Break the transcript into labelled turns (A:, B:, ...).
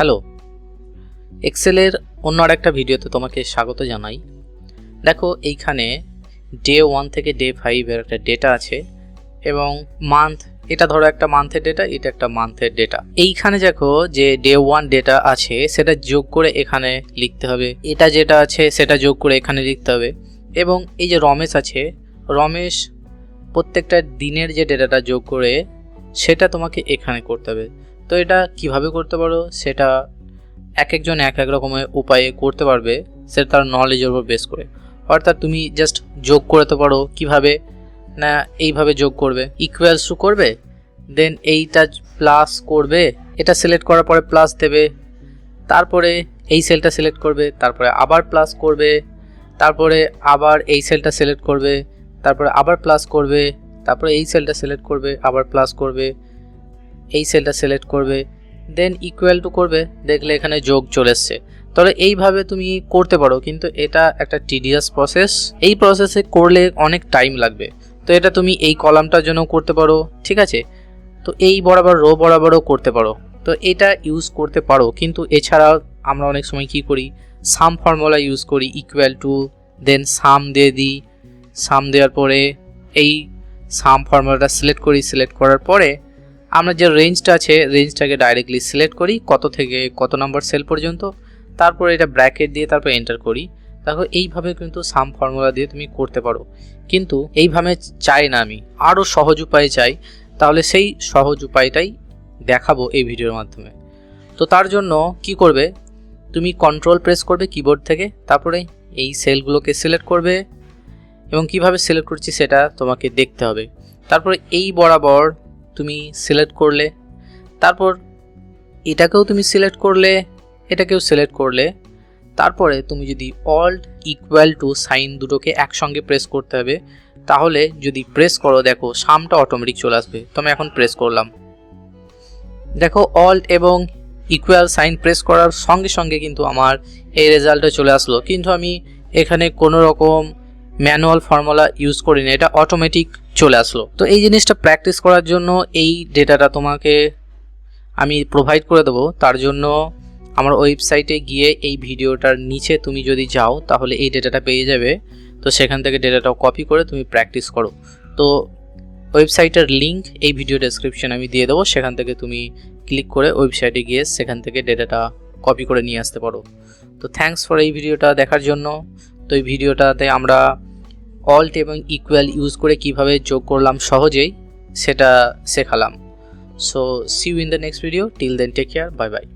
A: Hello, এক্সেলের অন্য আরেকটা ভিডিওতে তোমাকে স্বাগত জানাই। দেখো, এইখানে ডে 1 থেকে ডে 5 এর একটা ডেটা আছে এবং মান্থ, এটা ধরো একটা মান্থের ডেটা, এটা একটা মান্থের ডেটা। এইখানে দেখো যে ডে 1 ডেটা আছে সেটা যোগ করে এখানে লিখতে হবে, এটা যেটা আছে সেটা যোগ করে এখানে লিখতে হবে। এবং এই যে রমেশ আছে, রমেশ প্রত্যেকটা দিনের যে ডেটাটা যোগ করে সেটা তোমাকে এখানে করতে হবে। তো এটা কিভাবে করতে পারো সেটা এক একজন এক এক রকমের উপায়ে করতে পারবে, সেটা তার নলেজের উপর বেস করে। অর্থাৎ তুমি জাস্ট যোগ করতে পারো কিভাবে না, এইভাবে যোগ করবে, ইকুয়ালস টু করবে, দেন এইটা প্লাস করবে, এটা সিলেক্ট করার পরে প্লাস দেবে, তারপরে এই সেলটা সিলেক্ট করবে, তারপরে আবার প্লাস করবে, তারপরে আবার এই সেলটা সিলেক্ট করবে, তারপরে আবার প্লাস করবে, তারপরে এই সেলটা সিলেক্ট করবে, আবার প্লাস করবে, এই সেলটা সিলেক্ট করবে, দেন ইকুয়াল টু করবে, দেখলে এখানে যোগ চলে এসছে। তাহলে এইভাবে তুমি করতে পারো, কিন্তু এটা একটা টিডিয়াস প্রসেস, এই প্রসেসে করলে অনেক টাইম লাগবে। তো এটা তুমি এই কলামটার জন্য করতে পারো, ঠিক আছে। তো এই বরাবর রো বরাবরও করতে পারো, তো এটা ইউজ করতে পারো। কিন্তু এছাড়াও আমরা অনেক সময় কি করি, সাম ফর্মুলা ইউজ করি, ইকুয়াল টু দেন সাম দিয়ে দিই, সাম দেওয়ার পরে এই সাম ফর্মুলাটা সিলেক্ট করি, সিলেক্ট করার পরে আমরা যে রেঞ্জটা আছে রেঞ্জটাকে ডাইরেক্টলি সিলেক্ট করি কত থেকে কত নাম্বার সেল পর্যন্ত, তারপরে এটা ব্র্যাকেট দিয়ে তারপর এন্টার করি। দেখো এইভাবে কিন্তু সাম ফর্মুলা দিয়ে তুমি করতে পারো, কিন্তু এইভাবে চাই না, আমি আরও সহজ উপায় চাই। তাহলে সেই সহজ উপায়টাই দেখাবো এই ভিডিওর মাধ্যমে। তো তার জন্য কি করবে, তুমি কন্ট্রোল প্রেস করবে কিবোর্ড থেকে, তারপরে এই সেলগুলোকে সিলেক্ট করবে এবং কিভাবে সিলেক্ট করছি সেটা তোমাকে দেখতে হবে। তারপরে এই বরাবর তুমি সিলেক্ট করলে, তারপর এটাকেও তুমি সিলেক্ট করলে, এটাকেও সিলেক্ট করলে, তারপরে তুমি যদি অল্ট ইকুয়াল টু সাইন দুটোকে একসঙ্গে প্রেস করতে হবে। তাহলে যদি প্রেস করো দেখো সামটা অটোমেটিক চলে আসবে। তো আমি এখন প্রেস করলাম, দেখো অল্ট এবং ইকুয়াল সাইন প্রেস করার সঙ্গে সঙ্গে কিন্তু আমার এই রেজাল্টে চলে আসলো, কিন্তু আমি এখানে কোনো রকম ম্যানুয়াল ফর্মুলা ইউজ করি না, এটা অটোমেটিক চলে আসলো। তো এই জিনিসটা প্র্যাকটিস করার জন্য এই ডেটাটা তোমাকে আমি প্রোভাইড করে দেবো। তার জন্য আমার ওয়েবসাইটে গিয়ে এই ভিডিওটার নিচে তুমি যদি যাও তাহলে এই ডেটাটা পেয়ে যাবে। তো সেখান থেকে ডেটাটাও কপি করে তুমি প্র্যাকটিস করো। তো ওয়েবসাইটের লিঙ্ক এই ভিডিও ডেসক্রিপশনে আমি দিয়ে দেবো, সেখান থেকে তুমি ক্লিক করে ওয়েবসাইটে গিয়ে সেখান থেকে ডেটাটা কপি করে নিয়ে আসতে পারো। তো থ্যাঙ্কস ফর এই ভিডিওটা দেখার জন্য। তো এই ভিডিওটাতে আমরা অল্ট এবং ইকুয়াল ইউজ করে কিভাবে যোগ করলাম সহজেই সেটা শেখালাম। So see you in the next video. Till then, take care. Bye bye.